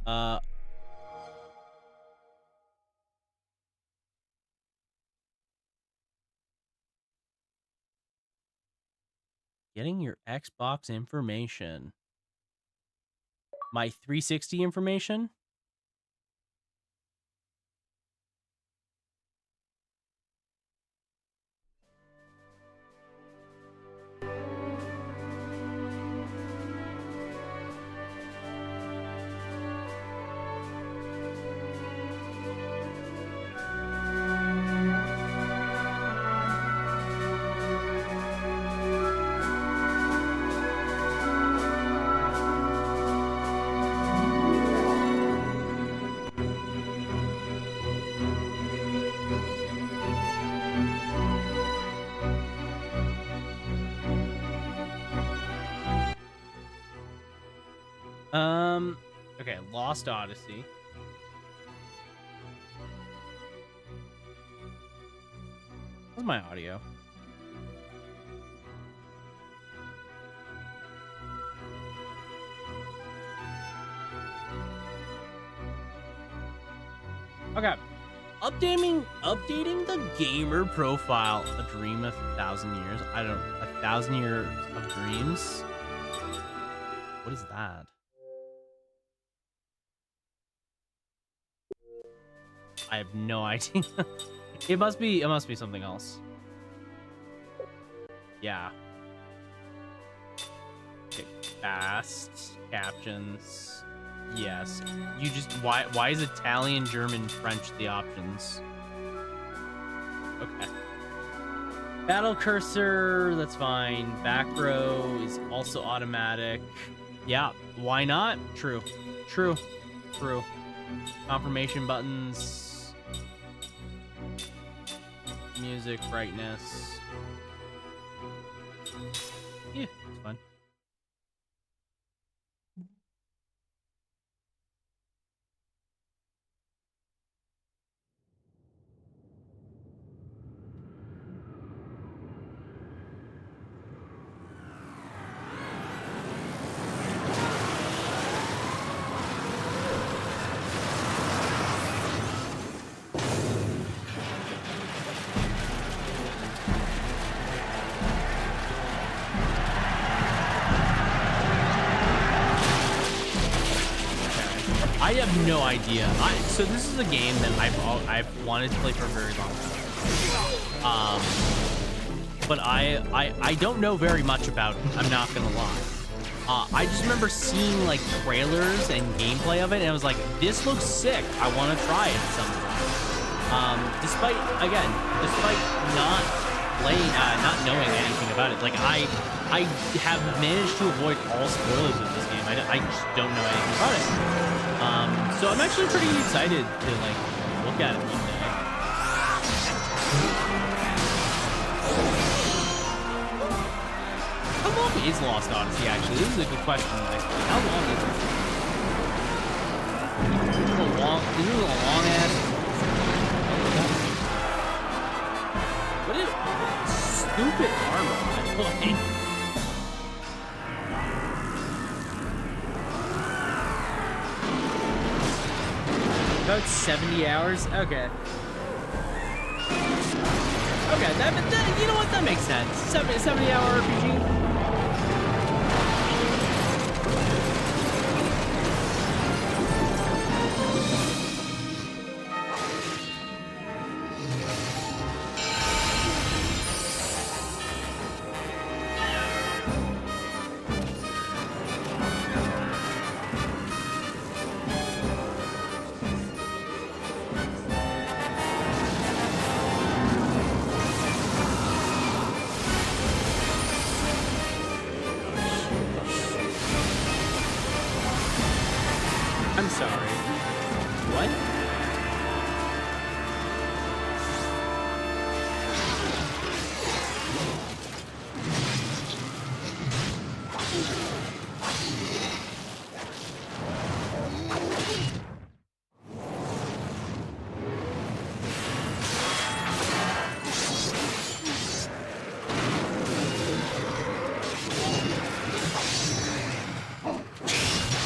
Uh, getting your Xbox information. My 360 information? Okay, Lost Odyssey. What's my audio? Okay. Updating the gamer profile. A dream of 1,000 years. I don't know. 1,000 years of dreams. What is that? I have no idea. It must be something else. Yeah. Okay, fast captions. Yes. You just why is Italian, German, French the options? Okay. Battle cursor, that's fine. Back row is also automatic. Yeah, why not? True. True. True. Confirmation buttons. Music, brightness. Yeah, it's fine. I have no idea. So this is a game that I've wanted to play for a very long time. But I don't know very much about it. I'm not gonna lie. I just remember seeing like trailers and gameplay of it, and I was like, this looks sick. I want to try it sometime. Despite not playing, not knowing anything about it, like I have managed to avoid all spoilers of this game. I just don't know anything about it. So I'm actually pretty excited to like look at it one day. How long is Lost Odyssey actually? This is a good question. How long is it? This is a long ass. What is stupid armor? Like, about 70 hours? Okay. Okay, that you know what? That makes sense. 70-hour RPG. I'm sorry. What?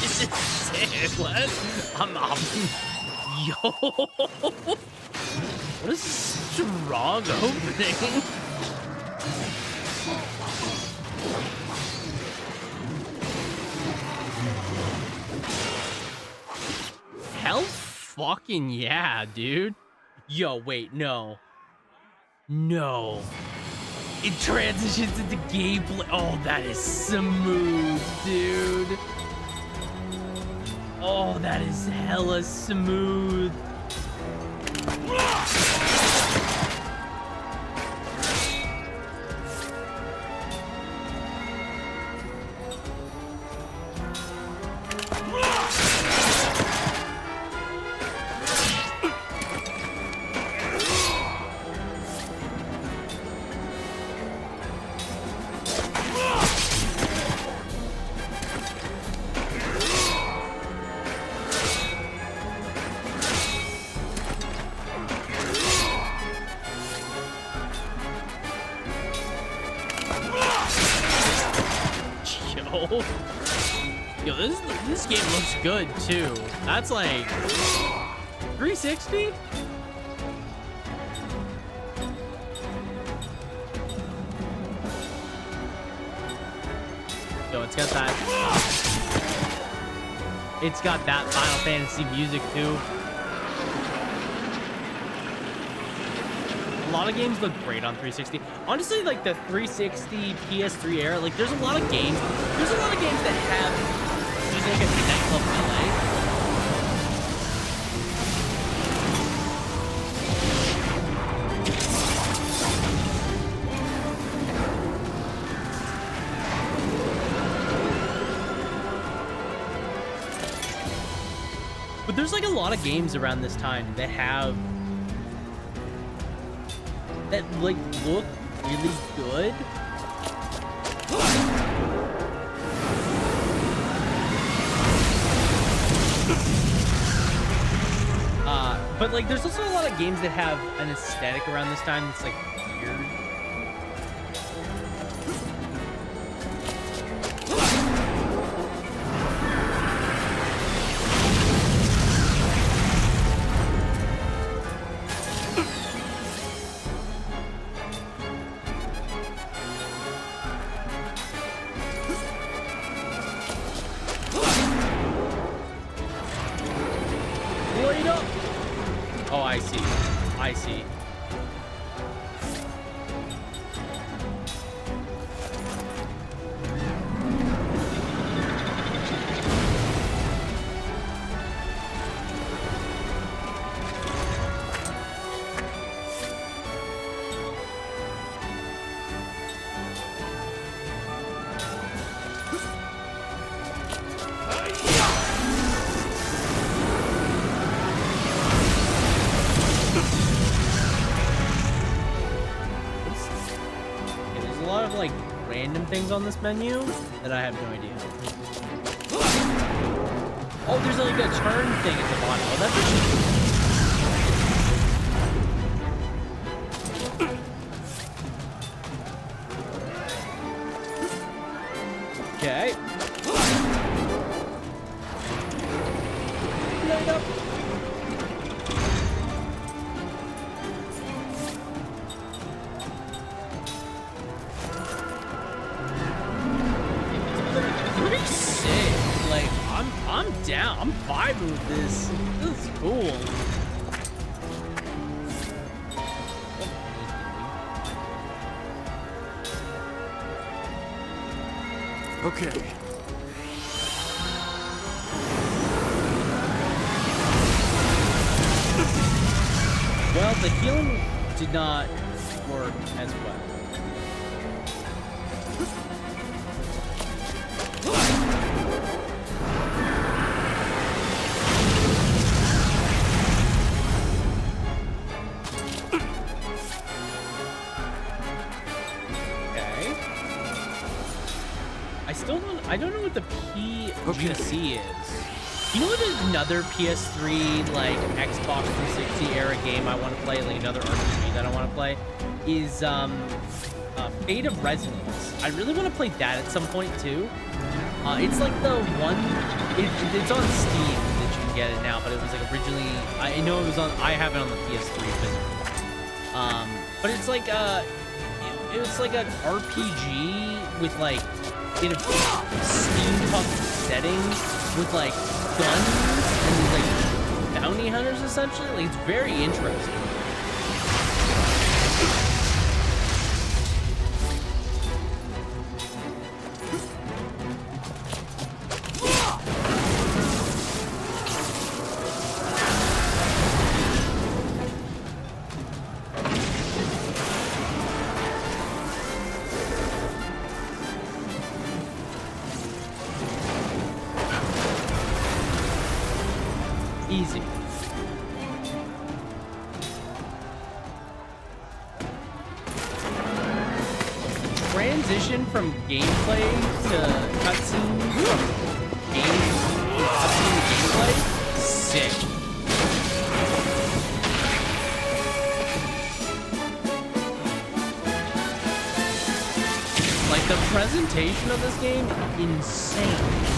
This is sick. What? Yo. What a strong opening. Hell fucking yeah, dude. Yo, wait, no. No. It transitions into gameplay. Oh, that is smooth, dude. Oh, that is hella smooth. Yo, this game looks good too. That's like 360. Yo, it's got that. It's got that Final Fantasy music too. A lot of games look great on 360. Honestly, like the 360 PS3 era, like there's a lot of games that have music at Midnight Club LA. But there's like a lot of games around this time that have that like look really good. But like there's also a lot of games that have an aesthetic around this time that's like weird. Oh, I see. I see. Like random things on this menu that I have no idea. Oh, there's like a turn thing at the bottom. Oh, that's okay. Light up. I'm down. I'm vibing with this. This is cool. Okay. Well, the healing did not work as well. I don't know what the PGC is. You know what another PS3, like, Xbox 360 era game I want to play, like another RPG that I want to play, is Fate of Resonance. I really want to play that at some point, too. It's like the one It's on Steam that you can get it now, but it was like originally, I know it was on, I have it on the PS3 physically. But it's like it was like an RPG with like in a steampunk setting with like guns and like bounty hunters essentially. Like it's very interesting. Easy. Transition from gameplay to cutscene from cutscene to gameplay? Sick. Like the presentation of this game, insane.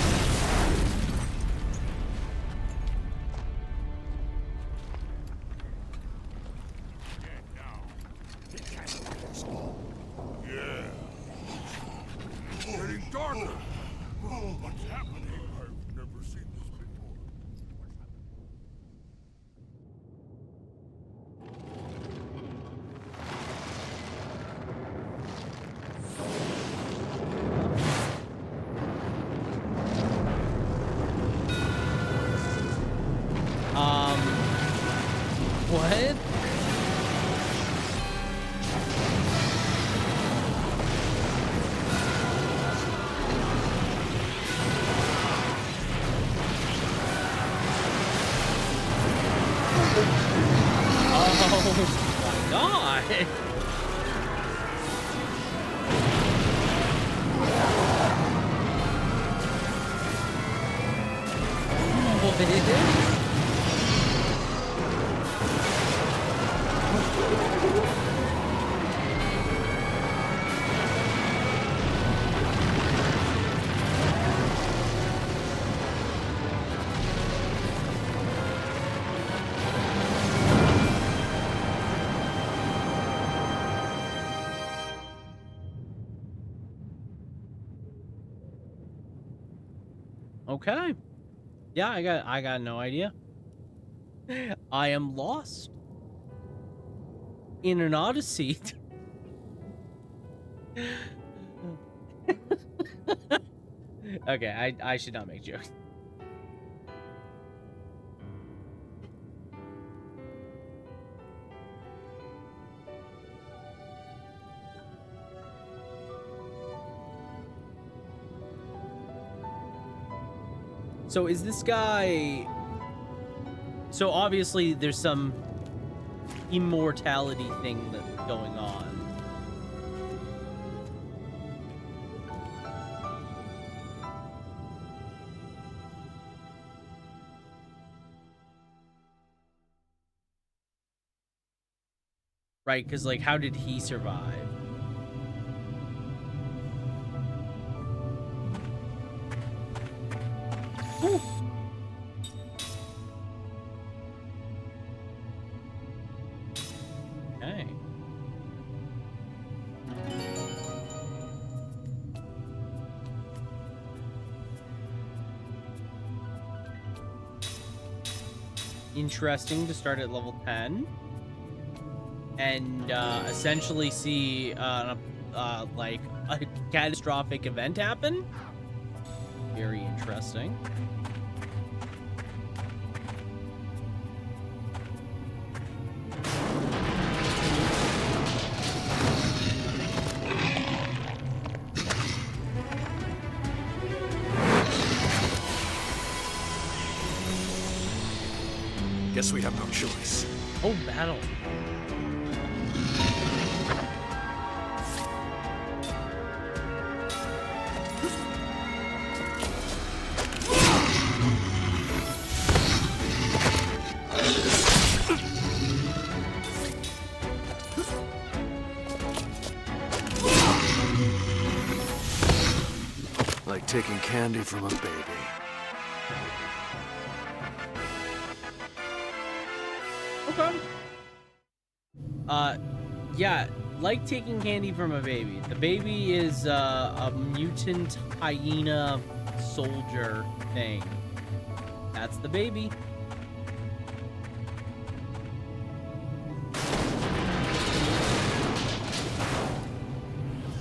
What? Oh my God. What is it? Okay. Yeah, I got no idea. I am lost in an odyssey. Okay, I should not make jokes. So is this guy... So obviously there's some immortality thing that's going on. Right, because like how did he survive? Ooh. Okay. Interesting to start at level 10 and essentially see like a catastrophic event happen. Very interesting. Guess we have no choice. Oh, battle. Like taking candy from a baby. Okay. Yeah, like taking candy from a baby. The baby is a mutant hyena soldier thing. That's the baby.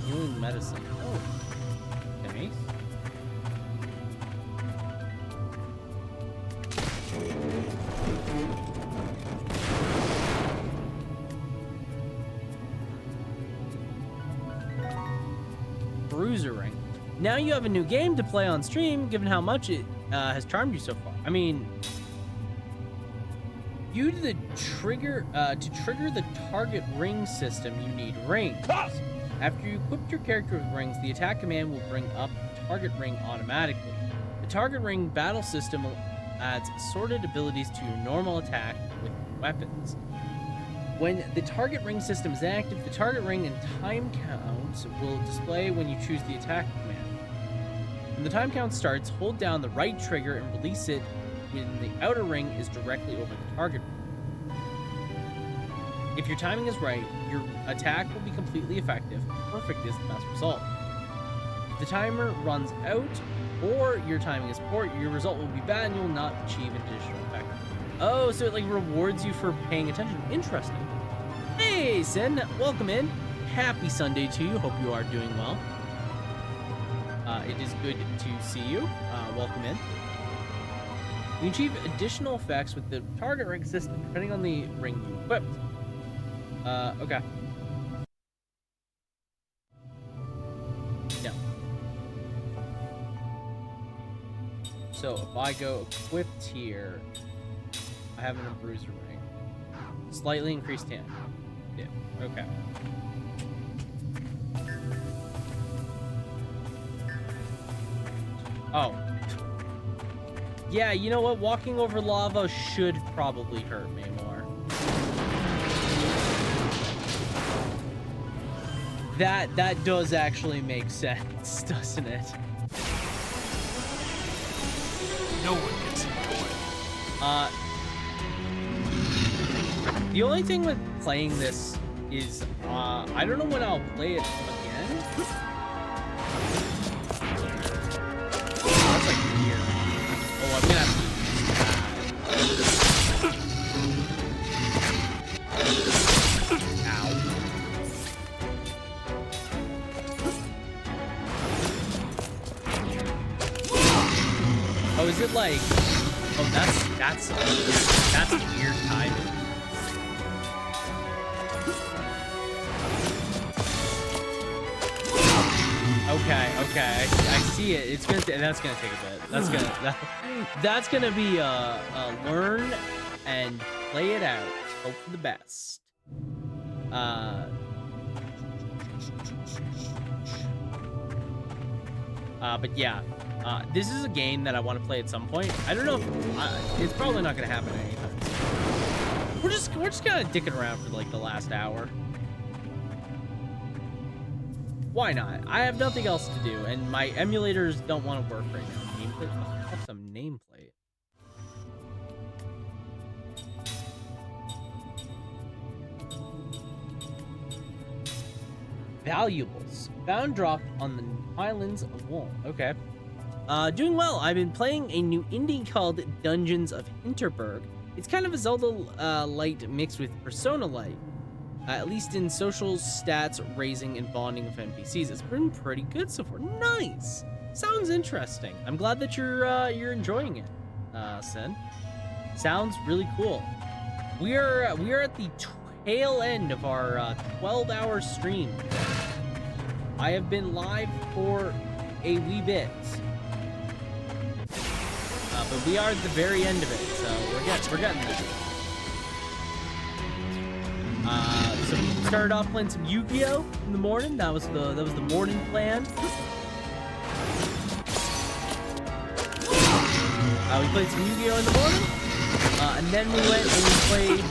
Healing medicine. Oh, nice. Bruiser ring. Now you have a new game to play on stream, given how much it has charmed you so far. I mean, to trigger the target ring system, you need rings. After you equip your character with rings, the attack command will bring up the target ring automatically. The target ring battle system adds assorted abilities to your normal attack with weapons. When the target ring system is active, the target ring and time count will display when you choose the attack command. When the time count starts, hold down the right trigger and release it when the outer ring is directly over the target ring. If your timing is right, your attack will be completely effective. Perfect is the best result. If the timer runs out or your timing is poor, your result will be bad and you will not achieve an additional effect. Oh, so it like rewards you for paying attention. Interesting. Hey, Sin, welcome in. Happy Sunday to you. Hope you are doing well. It is good to see you. Welcome in. You achieve additional effects with the target ring system depending on the ring you equipped. Okay. Yeah. So if I go equipped here, I have a bruiser ring. Slightly increased damage. Yeah. Okay. Oh. Yeah, you know what? Walking over lava should probably hurt me more. That does actually make sense, doesn't it? No one gets in the way. The only thing with playing this is, I don't know when I'll play it again. That's like weird. Oh, I'm gonna have to Oh, is it like? Oh, that's weird timing. Okay, I see it. It's gonna. That's gonna take a bit. That's gonna be learn and play it out. Hope for the best. But yeah. This is a game that I want to play at some point. I don't know if it's probably not going to happen anytime soon. We're just kind of dicking around for like the last hour. Why not? I have nothing else to do, and my emulators don't want to work right now. Nameplate? What's some nameplate? Valuables found dropped on the islands of Wool. Okay. Doing well. I've been playing a new indie called Dungeons of Hinterberg. It's kind of a Zelda light mixed with Persona light. At least in social stats, raising, and bonding with NPCs. It's been pretty good so far. Nice. Sounds interesting. I'm glad that you're enjoying it, Sen. Sounds really cool. We are at the tail end of our 12-hour stream. I have been live for a wee bit. But we are at the very end of it, so we're getting there. So we started off playing some Yu-Gi-Oh in the morning. That was the morning plan. We played some Yu-Gi-Oh in the morning, and then we went and we played.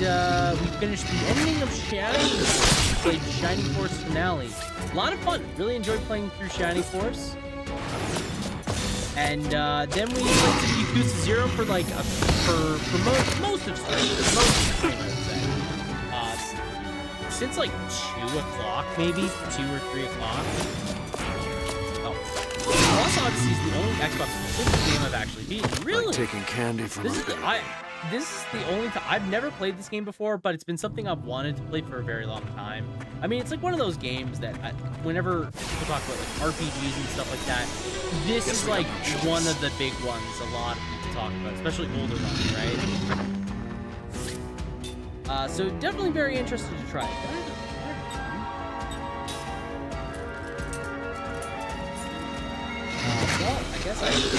We finished the ending of Shining Force. We played Shining Force finale. A lot of fun. Really enjoyed playing through Shining Force. And then we played some Yakuza 0 for like for most of stream, I would say. Since like 2 o'clock, maybe 2 or 3 o'clock. Oh, Lost Odyssey is the only Xbox exclusive game I've actually beaten. Really? Like taking candy from This a is baby. this is the only time I've never played this game before, but it's been something I've wanted to play for a very long time. I mean, it's like one of those games that whenever people talk about like RPGs and stuff like that, this is like one of the big ones a lot of people talk about, especially older ones, right? So definitely very interested to try it. Well, I guess I should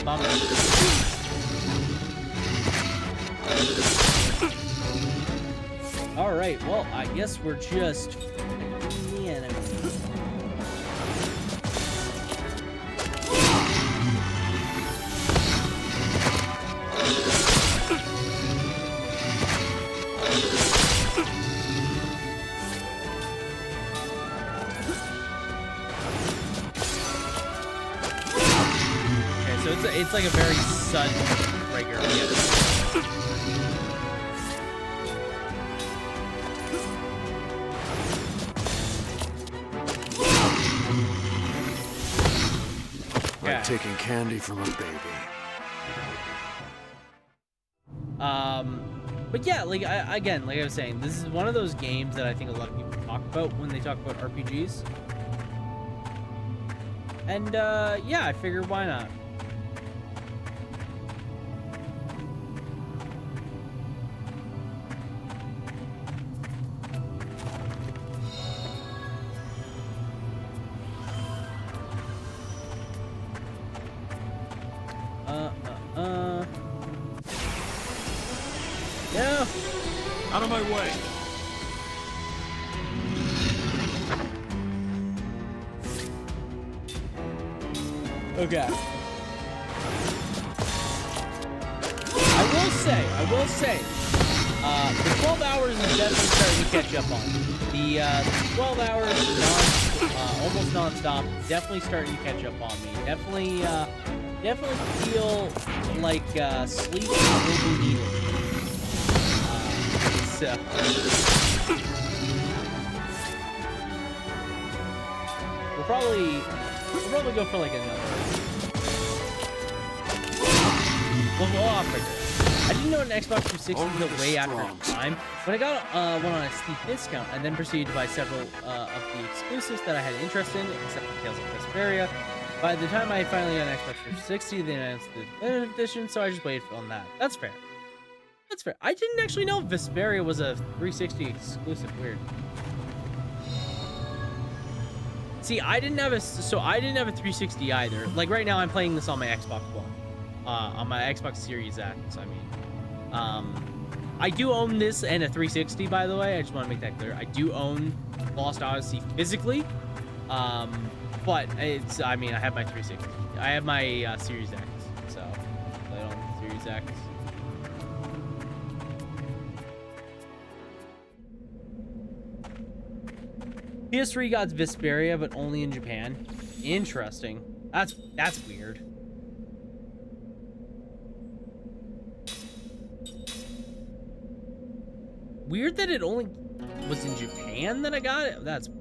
bummer. All right, well, I guess we're just the enemy. Okay, so it's like a very sudden trigger. Like taking candy from a baby. But yeah, like again, like I was saying, this is one of those games that I think a lot of people talk about when they talk about RPGs. And yeah, I figured why not. Yeah. Out of my way. Okay. I will say, the 12 hours is definitely starting to catch up on me. The 12 hours almost non-stop, definitely starting to catch up on me. Definitely feel like sleep will be needed. So. We'll probably go for like another. We'll offer it. I didn't know an Xbox 360 until way after the time. When I got one on a steep discount, and then proceeded to buy several of the exclusives that I had interest in, except for Tales of Vesperia. By the time I finally got an Xbox 360, they announced the definitive edition, so I just waited on that. That's fair. That's fair. I didn't actually know Vesperia was a 360 exclusive. Weird. See, I didn't have a 360 either. Like right now, I'm playing this on my Xbox One, on my Xbox Series X. I mean, I do own this and a 360. By the way, I just want to make that clear. I do own Lost Odyssey physically, but it's. I mean, I have my 360. I have my Series X, so I own the Series X. PS3 got Vesperia, but only in Japan. Interesting. That's weird. Weird that it only was in Japan that I got it. That's weird.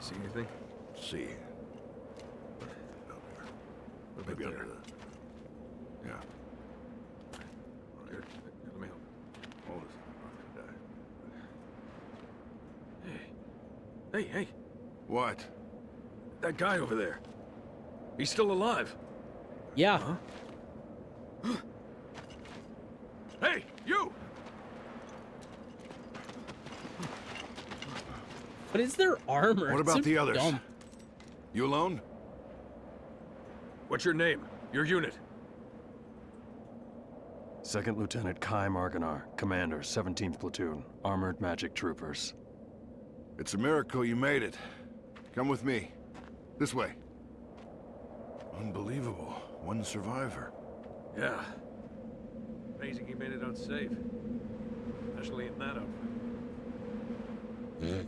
See anything? See. Maybe under there. the... Yeah. All right. Here, let me help. Hold this. I'm gonna die. Hey, hey. What? That guy over there. He's still alive. Yeah. Huh? Hey, you! But is there armor? What It's about so the others? dumb. You alone? What's your name? Your unit? Second Lieutenant Kai Marganar, Commander, 17th Platoon, Armored Magic Troopers. It's a miracle you made it. Come with me. This way. Unbelievable. One survivor. Yeah. Amazing he made it out safe. Especially in that outfit.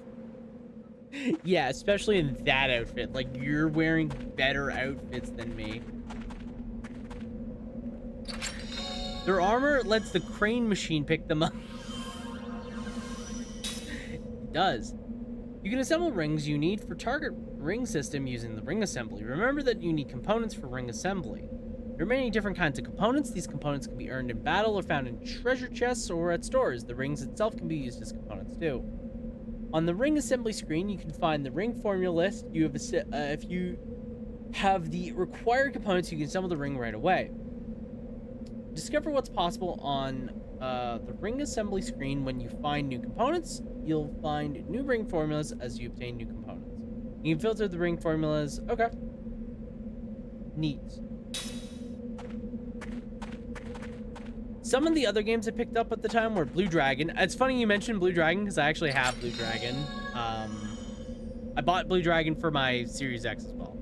Yeah, especially in that outfit. Like, you're wearing better outfits than me. Their armor lets the crane machine pick them up. It does. You can assemble rings you need for target ring system using the ring assembly. Remember that you need components for ring assembly. There are many different kinds of components. These components can be earned in battle or found in treasure chests or at stores. The rings itself can be used as components too. On the ring assembly screen, you can find the ring formula list. You have if you have the required components, you can assemble the ring right away. Discover what's possible on the ring assembly screen. When you find new components, you'll find new ring formulas as you obtain new components. You can filter the ring formulas. Okay. Neat. Some of the other games I picked up at the time were Blue Dragon. It's funny you mentioned Blue Dragon because I actually have Blue Dragon. I bought Blue Dragon for my Series X as well.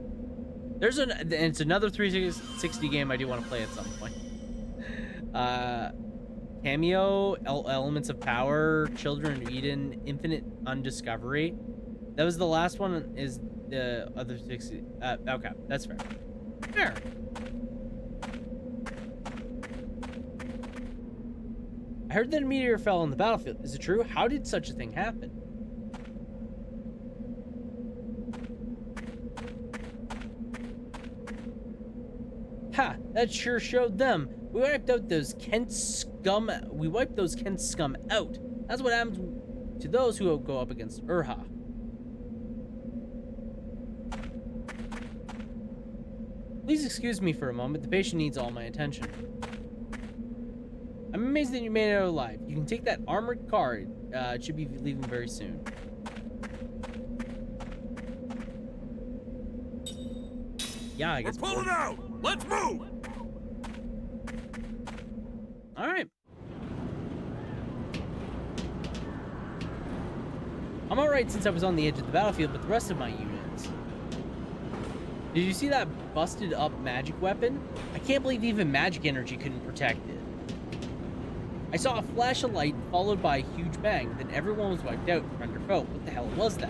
It's another 360 game I do want to play at some point. Cameo, Elements of Power, Children of Eden, Infinite Undiscovery. That was the last one. Is the other 60? Okay, that's fair. Fair. I heard that a meteor fell on the battlefield. Is it true? How did such a thing happen? Ha! That sure showed them. We wiped those Kent scum out. That's what happens to those who go up against Urha. Please excuse me for a moment. The patient needs all my attention. I'm amazed that you made it out alive. You can take that armored car. It should be leaving very soon. Yeah, I guess. We're pulling out! Let's move! All right. I'm all right since I was on the edge of the battlefield, but the rest of my units. Did you see that busted up magic weapon? I can't believe even magic energy couldn't protect it. I saw a flash of light followed by a huge bang. Then everyone was wiped out under foe. What the hell was that?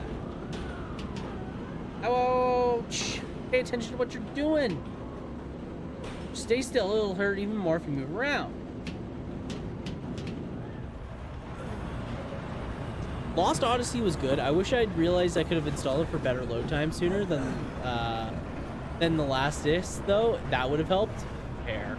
Ouch! Pay attention to what you're doing. Stay still. It'll hurt even more if you move around. Lost Odyssey was good. I wish I'd realized I could have installed it for better load time sooner than the last disc, though. That would have helped. Fair.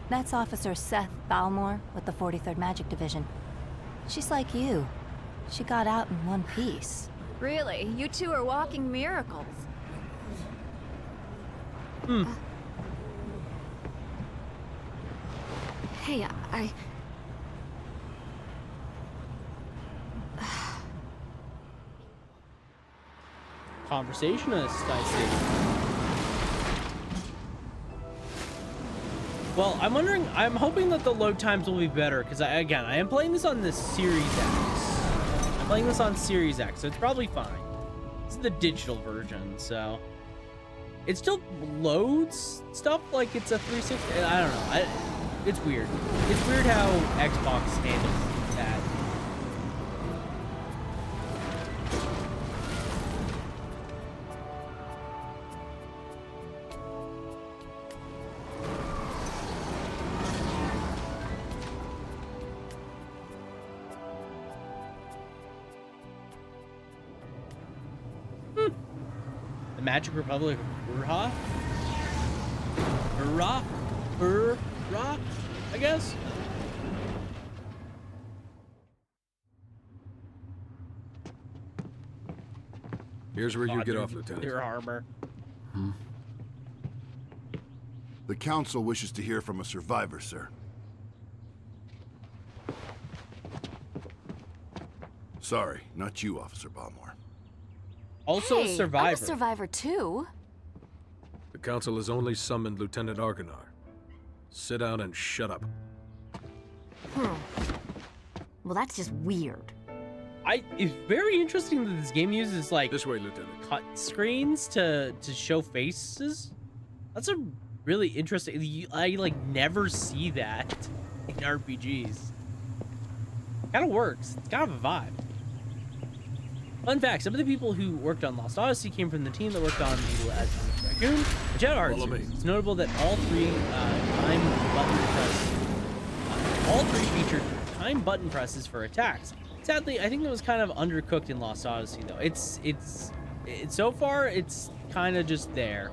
That's Officer Seth Balmore with the 43rd Magic Division. She's like you. She got out in one piece. Really? You two are walking miracles. Hey, Conversationist, I see. Well, I'm hoping that the load times will be better, because I am playing this on the Series X. I'm playing this on Series X, so it's probably fine. This is the digital version, so it still loads stuff like it's a 360. I don't know. It's weird. It's weird how Xbox handles that. The Magic Republic of Urha? Urha, I guess? Here's where you get off, Lieutenant. Your armor. The Council wishes to hear from a survivor, sir. Sorry, not you, Officer Balmore. Also hey, a survivor. I'm a survivor too. The Council has only summoned Lieutenant Argonar. Sit down and shut up. Well, that's just weird. It's very interesting that this game uses like This way, Lieutenant. cut screens to show faces. That's a really interesting. I like never see that in RPGs. Kind of works. It's kind of a vibe. Fun fact: some of the people who worked on Lost Odyssey came from the team that worked on the Raccoon and Jet Art Follow me. series. It's notable that all three featured time button presses for attacks. Sadly, I think that was kind of undercooked in Lost Odyssey, though. It's so far it's kind of just there.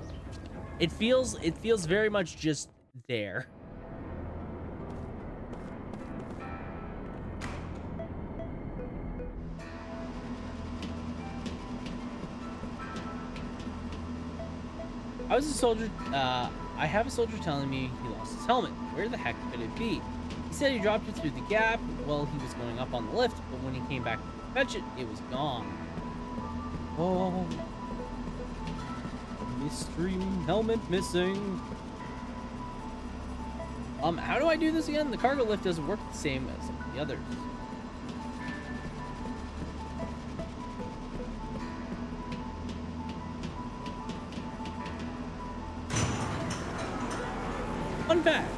It feels very much just there. I was a soldier. I have a soldier telling me he lost his helmet. Where the heck could it be? He said he dropped it through the gap while he was going up on the lift, but when he came back to fetch it, it was gone. Oh, mystery helmet missing. How do I do this again? The cargo lift doesn't work the same as the others. Fun fact,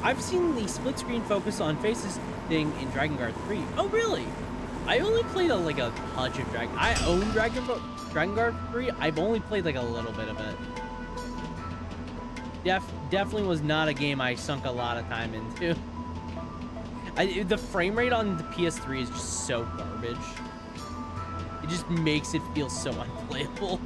I've seen the split screen focus on faces thing in Dragon Guard 3. Oh, really? I only played like a touch of Dragon. I own Dragon Guard 3. I've only played like a little bit of it. Definitely was not a game I sunk a lot of time into. The frame rate on the PS3 is just so garbage. It just makes it feel so unplayable.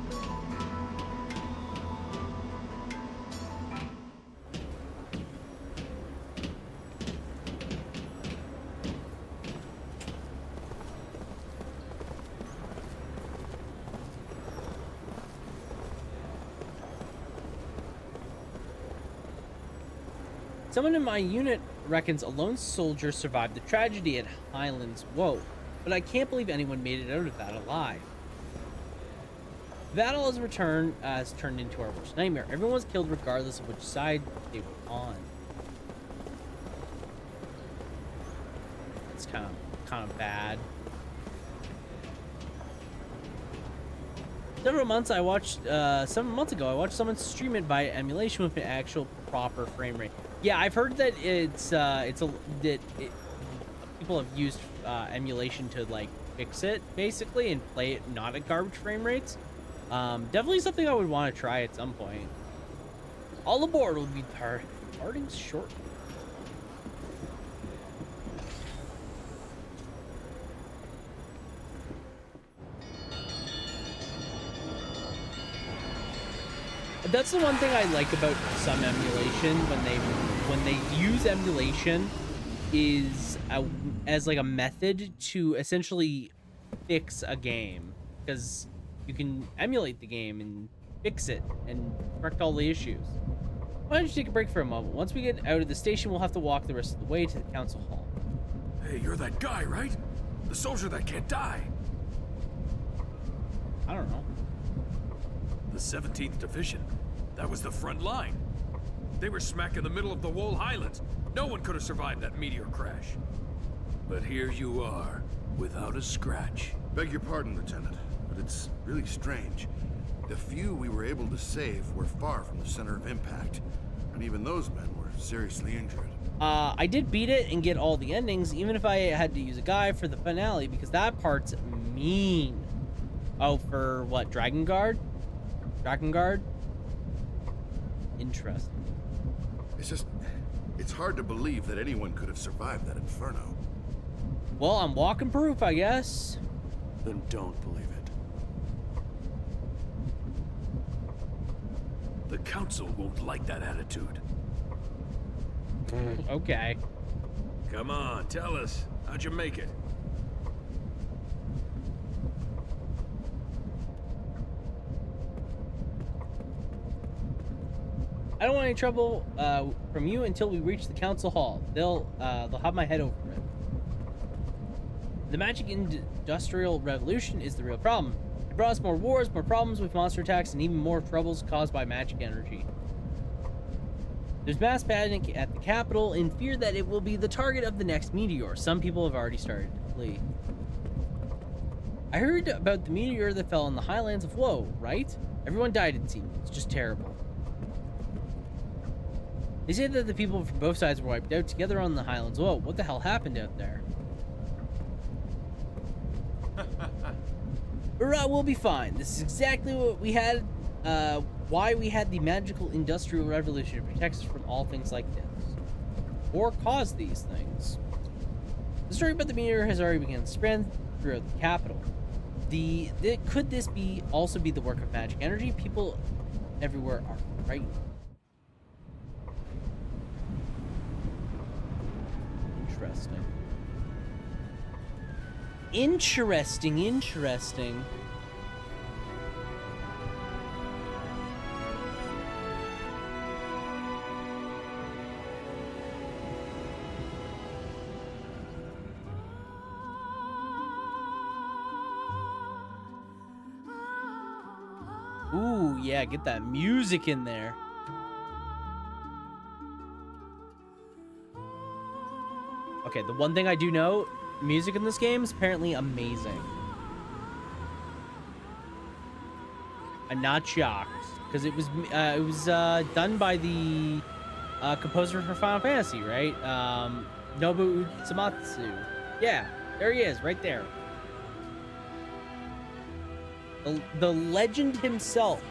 Someone in my unit reckons a lone soldier survived the tragedy at Highlands. Whoa, but I can't believe anyone made it out of that alive. Battle has turned into our worst nightmare. Everyone was killed regardless of which side they were on. It's kind of bad. Several months ago, I watched someone stream it via emulation with an actual proper frame rate. Yeah, I've heard that people have used emulation to like fix it basically and play it not at garbage frame rates. Definitely something I would want to try at some point. All aboard will be parting short. That's the one thing I like about some emulation when they use emulation is as like a method to essentially fix a game, because you can emulate the game and fix it and correct all the issues. Why don't you take a break for a moment? Once we get out of the station, we'll have to walk the rest of the way to the council hall. Hey, you're that guy, right? The soldier that can't die. I don't know. The 17th Division. That was the front line. They were smack in the middle of the Wool Highlands. No one could have survived that meteor crash. But here you are, without a scratch. Beg your pardon, Lieutenant, but it's really strange. The few we were able to save were far from the center of impact, and even those men were seriously injured. I did beat it and get all the endings, even if I had to use a guy for the finale, because that part's mean. Oh, for what, Dragon Guard? Dragon Guard? Interesting. It's hard to believe that anyone could have survived that inferno. Well, I'm walking proof, I guess. Then don't believe it. The council won't like that attitude. Okay. Come on, tell us. How'd you make it? I don't want any trouble from you until we reach the council hall. They'll have my head over it. The magic industrial revolution is the real problem. It brought us more wars, more problems with monster attacks, and even more troubles caused by magic energy. There's mass panic at the capital in fear that it will be the target of the next meteor. Some people have already started to flee. I heard about the meteor that fell in the highlands of Woe, right? Everyone died, it seems. It's just terrible. They say that the people from both sides were wiped out together on the highlands. Whoa, what the hell happened out there? We'll be fine. This is exactly what we had, why we had the magical industrial revolution to protect us from all things like this. Or cause these things. The story about the meteor has already begun to spread throughout the capital. Could this also be the work of magic energy? People everywhere are frightened. Interesting. Ooh, yeah, get that music in there. Okay, the one thing I do know, music in this game is apparently amazing. I'm not shocked, because it was done by the composer for Final Fantasy, right? Nobuo Uematsu. Yeah, there he is, right there. The legend himself.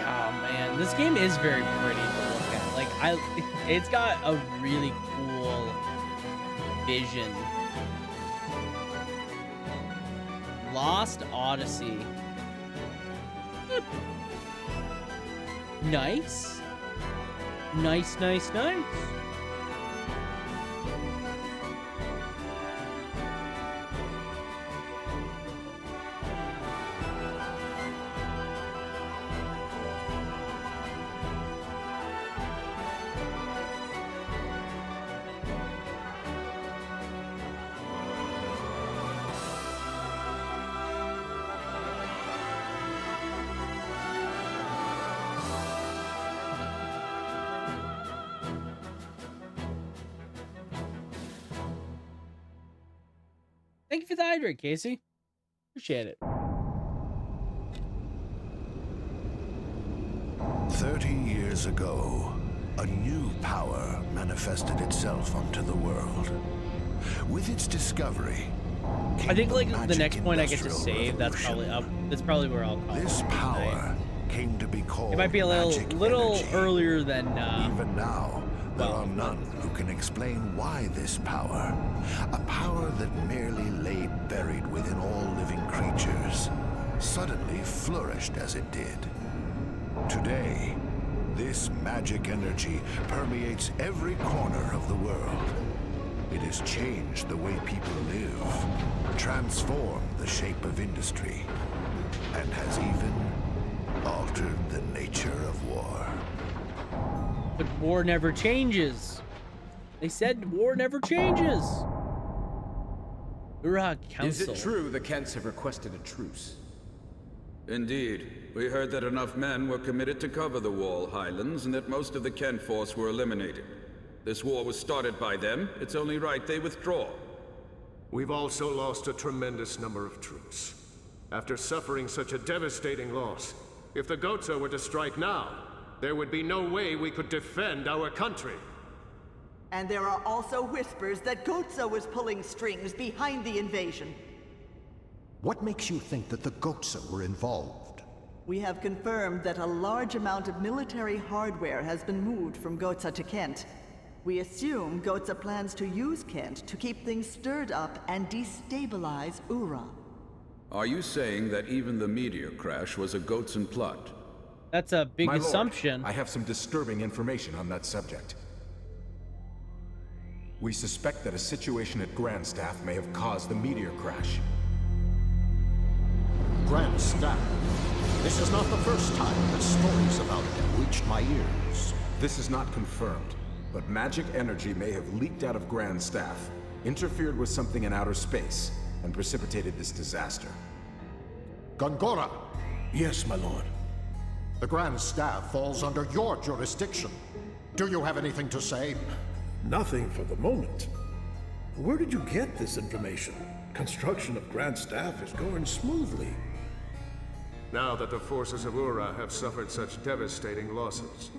Oh man, this game is very pretty to look at. Like it's got a really cool vision. Lost Odyssey. Nice. Nice. Thank you for the hydrate, Casey. Appreciate it. 30 years ago, a new power manifested itself onto the world. With its discovery, I think like the next point I get to save, that's probably where I'll call this power came to be called. It might be a little earlier than even now. There are none who can explain why this power, a power that merely lay buried within all living creatures, suddenly flourished as it did. Today, this magic energy permeates every corner of the world. It has changed the way people live, transformed the shape of industry, and has even altered the nature of war. But war never changes. They said war never changes. Council. Is it true the Kents have requested a truce? Indeed. We heard that enough men were committed to cover the Wall Highlands and that most of the Kent force were eliminated. This war was started by them. It's only right they withdraw. We've also lost a tremendous number of troops. After suffering such a devastating loss, if the Goatsa were to strike now, there would be no way we could defend our country. And there are also whispers that Goatsa was pulling strings behind the invasion. What makes you think that the Goatsa were involved? We have confirmed that a large amount of military hardware has been moved from Goatsa to Kent. We assume Goatsa plans to use Kent to keep things stirred up and destabilize Ura. Are you saying that even the meteor crash was a Goatson plot? That's a big My assumption. Lord, I have some disturbing information on that subject. We suspect that a situation at Grandstaff may have caused the meteor crash. Grandstaff. This is not the first time that stories about it have reached my ears. This is not confirmed, but magic energy may have leaked out of Grandstaff, interfered with something in outer space, and precipitated this disaster. Gongora, Yes, my lord. the Grand Staff falls under your jurisdiction. Do you have anything to say? Nothing for the moment. Where did you get this information? Construction of Grand Staff is going smoothly. Now that the forces of Ura have suffered such devastating losses,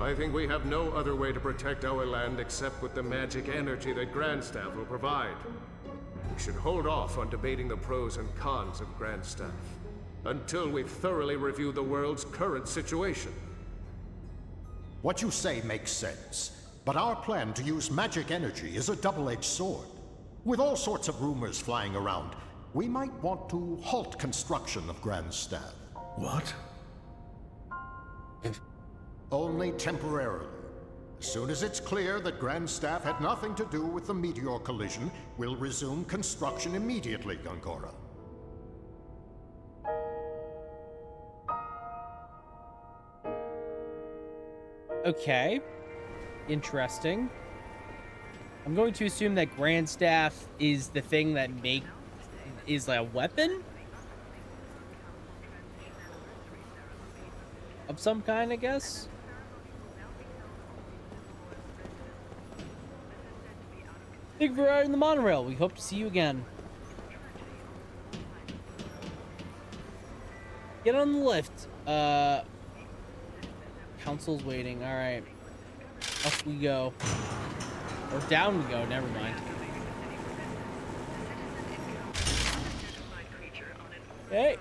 I think we have no other way to protect our land except with the magic energy that Grandstaff will provide. We should hold off on debating the pros and cons of Grandstaff until we've thoroughly reviewed the world's current situation. What you say makes sense, but our plan to use magic energy is a double-edged sword. With all sorts of rumors flying around, we might want to halt construction of Grand Staff. What? Only temporarily. As soon as it's clear that Grand Staff had nothing to do with the meteor collision, we'll resume construction immediately, Gongora. Okay. Interesting. I'm going to assume that Grand Staff is the thing that is like a weapon of some kind, I guess. Thank you for riding the monorail. We hope to see you again. Get on the lift. Council's waiting. All right. Up we go. Or down we go. Never mind. Hey.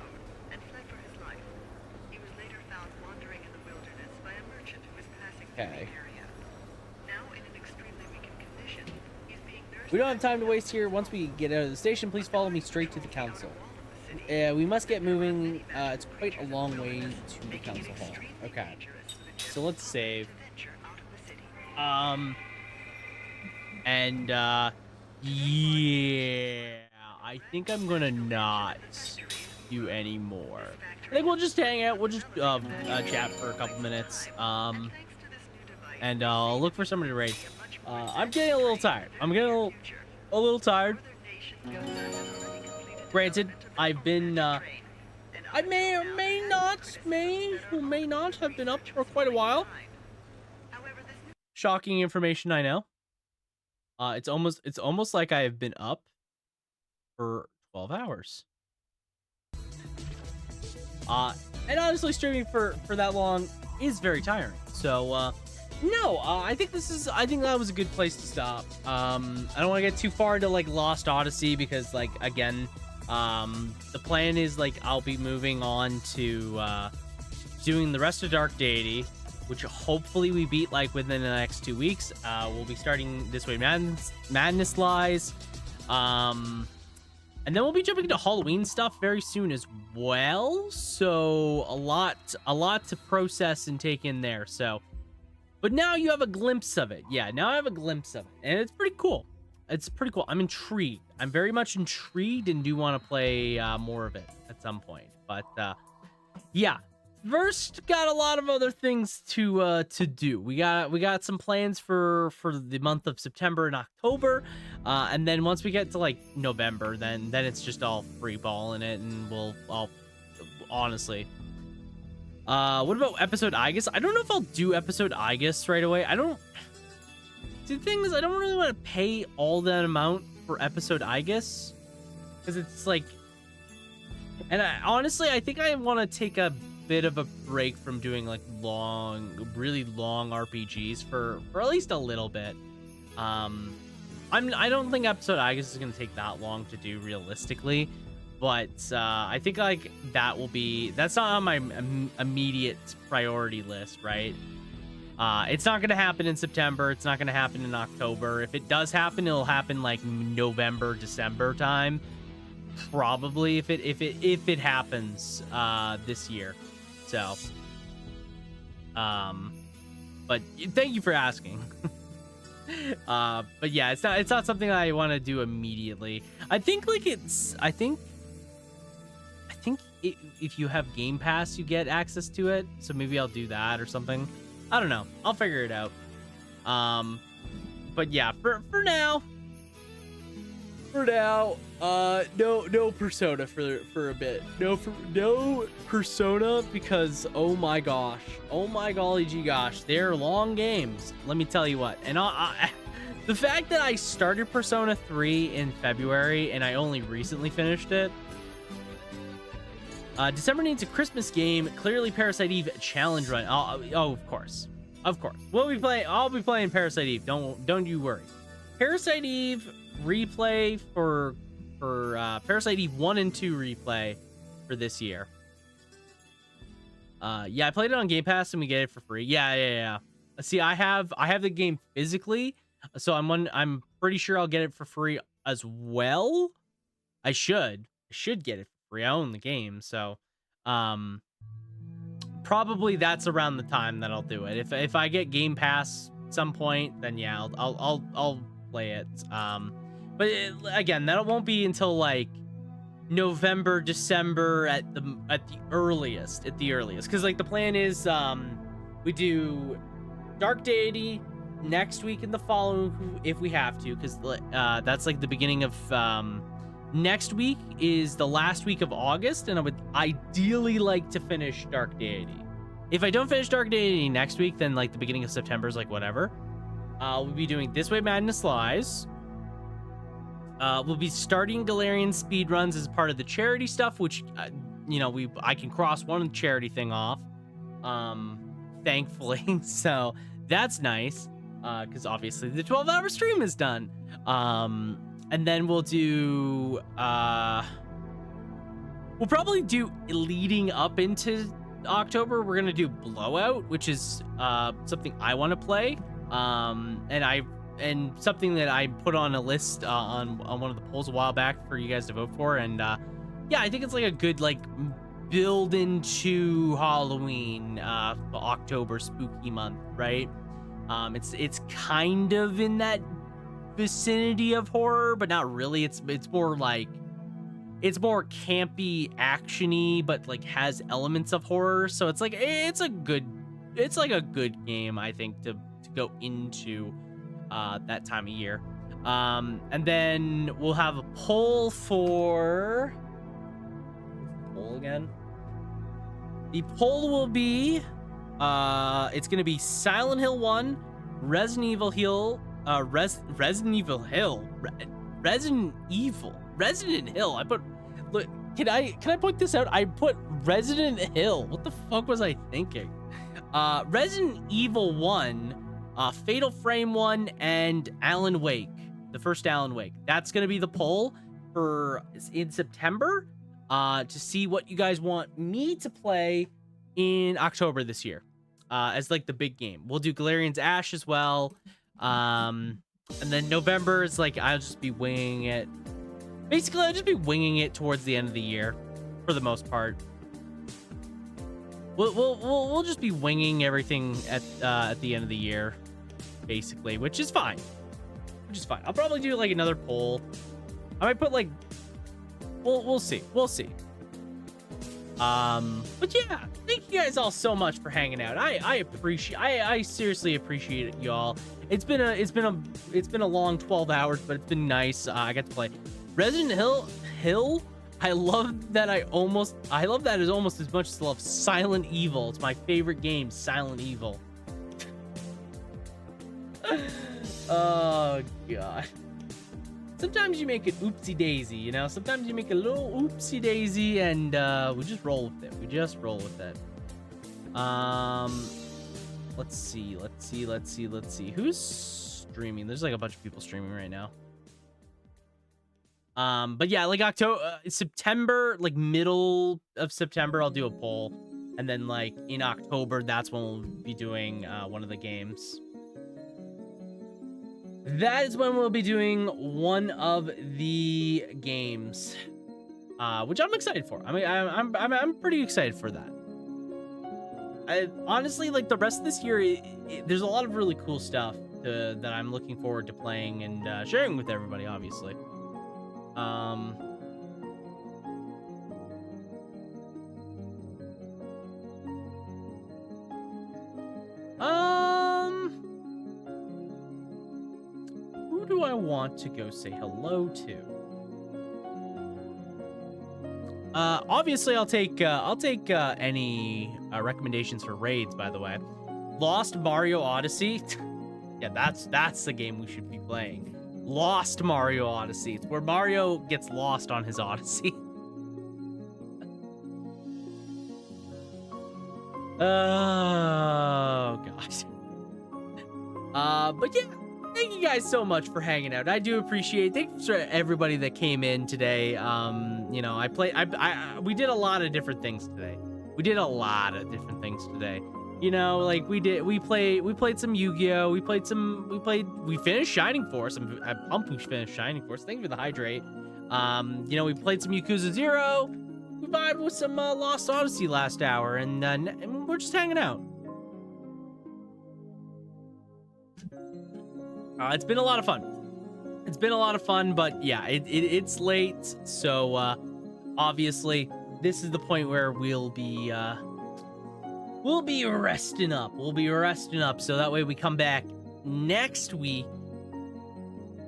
Okay. We don't have time to waste here. Once we get out of the station, please follow me straight to the council. We must get moving. It's quite a long way to the council hall. Okay. So let's save. Yeah, I think I'm gonna not do any more. I think we'll just hang out. We'll just chat for a couple minutes. And I'll look for somebody to raid. I'm getting a little tired. I'm getting a little tired. Granted, I've been I may or may not have been up for quite a while. Shocking information, I know. It's almost like I have been up for 12 hours. And honestly, streaming for that long is very tiring. So, no, I think that was a good place to stop. I don't want to get too far into like Lost Odyssey because, like, again, the plan is like I'll be moving on to doing the rest of Dark Deity, which hopefully we beat like within the next 2 weeks. We'll be starting This Way Madness Lies. And then we'll be jumping into Halloween stuff very soon as well. So a lot to process and take in there. So, but now you have a glimpse of it. Yeah, now I have a glimpse of it, and it's pretty cool. It's pretty cool. I'm intrigued. I'm very much intrigued and do want to play more of it at some point. But yeah. First, got a lot of other things to do. We got some plans for the month of September and October, and then once we get to like November, then it's just all free ball in it, and I'll honestly. What about episode Aegis? I don't know if I'll do episode Aegis right away. The thing is, I don't really want to pay all that amount for episode Aegis because it's like, and I think I want to take a bit of a break from doing like really long RPGs for at least a little bit. I don't think episode Aegis is gonna take that long to do realistically, but I think like that's not on my immediate priority list, right? It's not gonna happen in September. It's not gonna happen in October. If it does happen, it'll happen like November, December time. probably if it happens this year. So but thank you for asking. But yeah, it's not something I want to do immediately. I think like if you have Game Pass, you get access to it. So maybe I'll do that or something. I don't know. I'll figure it out. But yeah, for now, no Persona for a bit. No Persona because oh my golly gee gosh, they're long games. Let me tell you what. And the fact that I started Persona 3 in February and I only recently finished it. December needs a Christmas game. Clearly, Parasite Eve challenge run. Oh, of course. We'll be playing. I'll be playing Parasite Eve. Don't you worry. Parasite Eve replay for Parasite Eve 1 and 2 replay for this year. Yeah, I played it on Game Pass and we get it for free. Yeah. See, I have the game physically, so I'm pretty sure I'll get it for free as well. I should get it for free. I own the game, so probably that's around the time that I'll do it. If I get Game Pass at some point, then yeah, I'll play it. But again, that won't be until like November, December at the earliest. Because like the plan is we do Dark Deity next week and the following if we have to, because that's like the beginning of next week is the last week of August, and I would ideally like to finish Dark Deity. If I don't finish Dark Deity next week, then like the beginning of September is like whatever. We'll be doing This Way Madness Lies. We'll be starting Galarian speedruns as part of the charity stuff, which I can cross one charity thing off, thankfully. So that's nice, because obviously the 12-hour stream is done. And then we'll do we'll probably do leading up into October. We're gonna do Blowout, which is something I want to play, and something that I put on a list on one of the polls a while back for you guys to vote for. And yeah, I think it's like a good like build into Halloween, October spooky month, right? It's kind of in that vicinity of horror, but not really. It's more like it's more campy, actiony, but like has elements of horror. So it's like it's a good game, I think, to go into that time of year. And then we'll have a poll for again. The poll will be it's gonna be Silent Hill 1, Resident Evil Resident Hill. Can I point this out? I put Resident Hill. What the fuck was I thinking? Resident Evil 1, Fatal Frame 1, and Alan Wake, the first Alan Wake. That's gonna be the poll in September, to see what you guys want me to play in October this year, as like the big game. We'll do Galarian's Ash as well. And then November is like I'll just be winging it. Basically, I'll just be winging it towards the end of the year, for the most part. We'll just be winging everything at the end of the year, basically, which is fine. I'll probably do like another poll. I might put like we'll see. But yeah, thank you guys all so much for hanging out. I seriously appreciate it, y'all. It's been a long 12 hours, but it's been nice. I got to play Resident Hill. I love that as almost as much as I love Silent Evil. It's my favorite game, Silent Evil. Oh god. Sometimes you make an oopsie daisy, you know? Sometimes you make a little oopsie daisy and we just roll with it. Let's see. Who's streaming? There's like a bunch of people streaming right now. But yeah, like September, like middle of September, I'll do a poll. And then like in October, that's when we'll be doing one of the games. That is when we'll be doing one of the games. which I'm excited for. I mean, I'm pretty excited for that. Honestly, like the rest of this year, there's a lot of really cool stuff that I'm looking forward to playing and sharing with everybody, obviously. Who do I want to go say hello to? Obviously, I'll take any recommendations for raids. By the way, Lost Mario Odyssey. Yeah, that's the game we should be playing. Lost Mario Odyssey. It's where Mario gets lost on his Odyssey. Oh gosh. But yeah, thank you guys so much for hanging out. I do appreciate it. Thanks for everybody that came in today. You know, we did a lot of different things today. You know, like we played some Yu-Gi-Oh! We finished Shining Force. I'm pumped we finished Shining Force. Thank you for the hydrate. You know, we played some Yakuza 0. We vibed with some Lost Odyssey last hour, and we're just hanging out. It's been a lot of fun. But yeah, it's late, so obviously this is the point where we'll be resting up. So that way we come back next week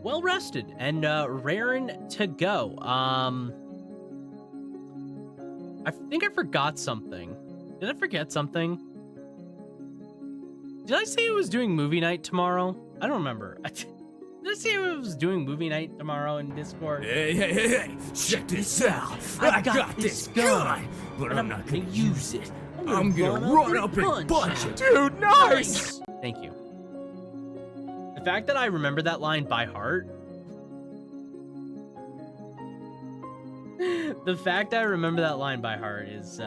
well rested and raring to go. I think I forgot something. Did I forget something? Did I say I was doing movie night tomorrow? I don't remember. Did I say I was doing movie night tomorrow in Discord? Hey, check this out. I got this gun, but I'm not gonna use it. I'm gonna run up and punch it. Dude, nice! Thank you. The fact that I remember that line by heart. The fact I remember that line by heart is,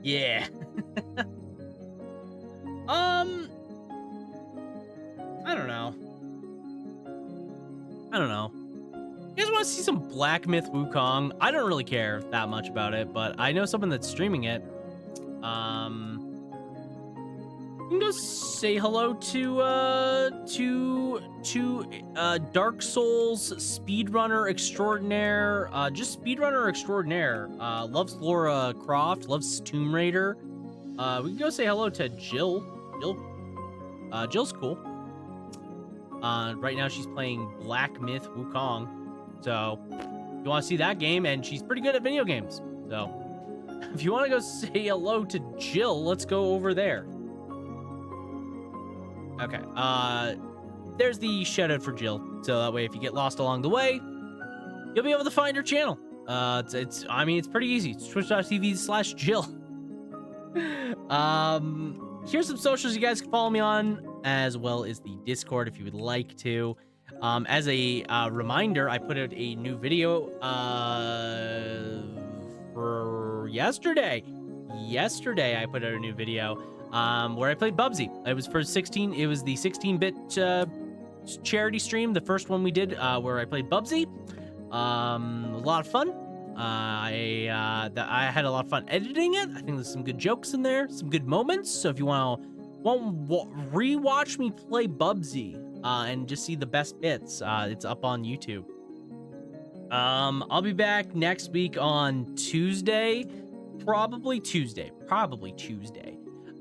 yeah. I don't know. You guys want to see some Black Myth Wukong? I don't really care that much about it, but I know someone that's streaming it. You can go say hello to Dark Souls speedrunner extraordinaire. Just speedrunner extraordinaire. Loves Lara Croft. Loves Tomb Raider. We can go say hello to Jill. Jill's cool. Right now she's playing Black Myth Wukong. So if you want to see that game, and she's pretty good at video games. So if you want to go say hello to Jill, let's go over there. Okay. There's the shout out for Jill. So that way, if you get lost along the way, you'll be able to find her channel. It's pretty easy. It's twitch.tv/Jill. Here's some socials you guys can follow me on, as well as the Discord if you would like to. As a reminder, I put out a new video for yesterday. Yesterday, I put out a new video where I played Bubsy. It was for 16. It was the 16-bit charity stream, the first one we did, where I played Bubsy. A lot of fun. I had a lot of fun editing it. I think there's some good jokes in there, some good moments. So if you want to rewatch me play Bubsy and just see the best bits, it's up on YouTube. I'll be back next week on Tuesday, probably Tuesday.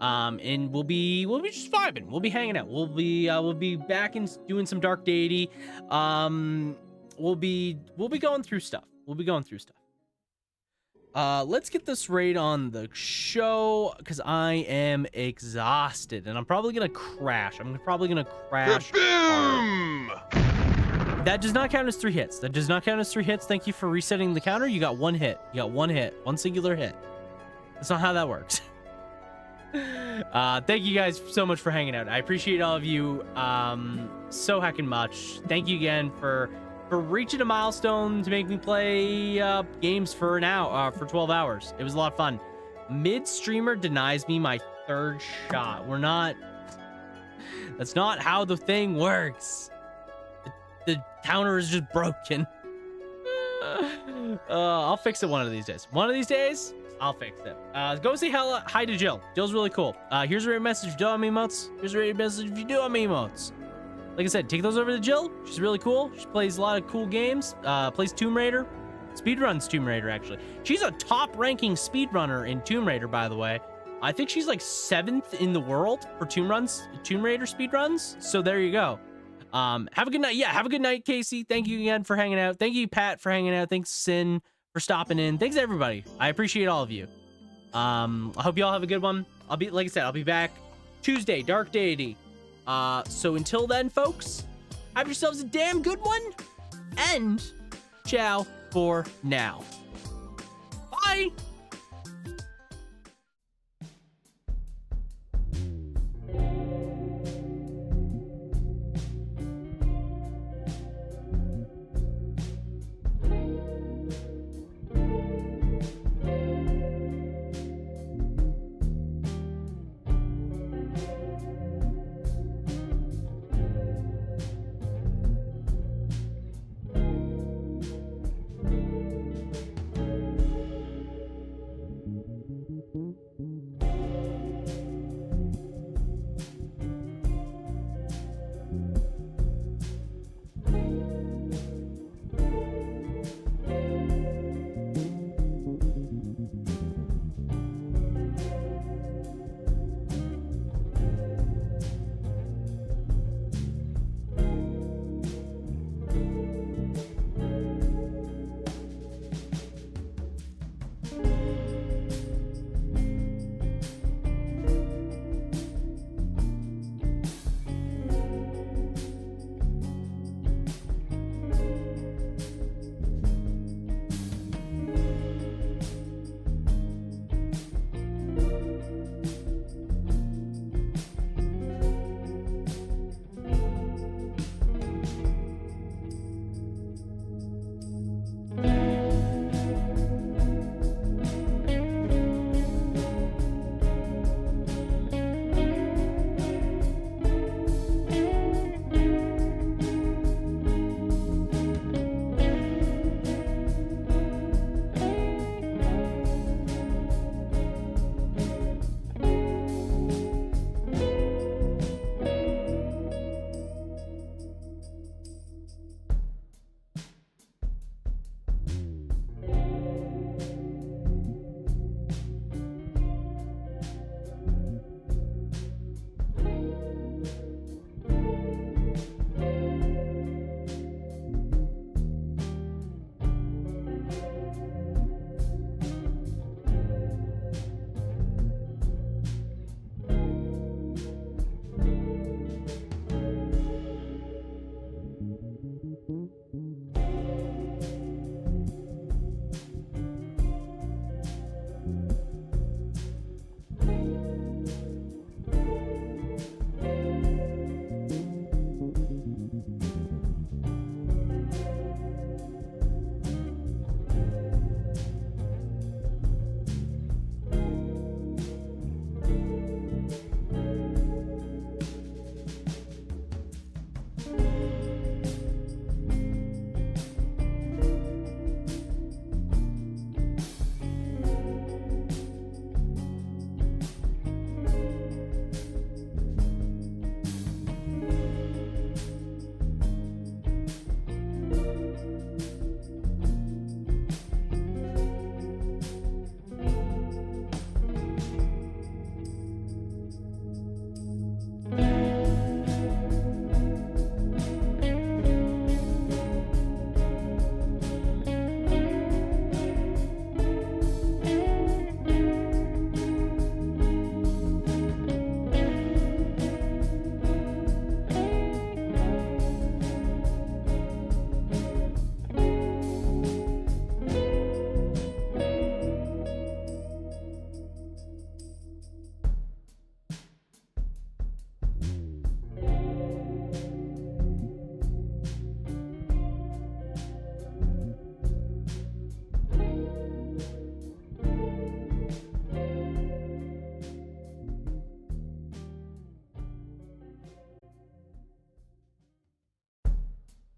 And we'll be just vibing. We'll be hanging out. We'll be back and doing some dark deity. We'll be going through stuff. Let's get this raid on the show, because I am exhausted and I'm probably gonna crash. Boom! That does not count as 3 hits. Thank you for resetting the counter. You got 1 hit. One singular hit. That's not how that works. Thank you guys so much for hanging out. I appreciate all of you so heckin' much. Thank you again for reaching a milestone to make me play games for 12 hours. It was a lot of fun. Mid-streamer denies me my 3rd shot. That's not how the thing works. The counter is just broken. I'll fix it one of these days. One of these days, I'll fix it. Go say hi to Jill. Jill's really cool. Here's a rare message if you do have emotes. Here's a rare message if you do have emotes. Like I said, take those over to Jill. She's really cool. She plays a lot of cool games. Plays Tomb Raider. Speedruns Tomb Raider, actually. She's a top-ranking speedrunner in Tomb Raider, by the way. I think she's like 7th in the world for Tomb Raider speedruns. So there you go. Have a good night. Yeah, have a good night, Casey. Thank you again for hanging out. Thank you, Pat, for hanging out. Thanks, Sin, for stopping in. Thanks, everybody. I appreciate all of you. I hope you all have a good one. Like I said, I'll be back Tuesday, Dark Deity. So until then, folks, have yourselves a damn good one. And ciao for now. Bye.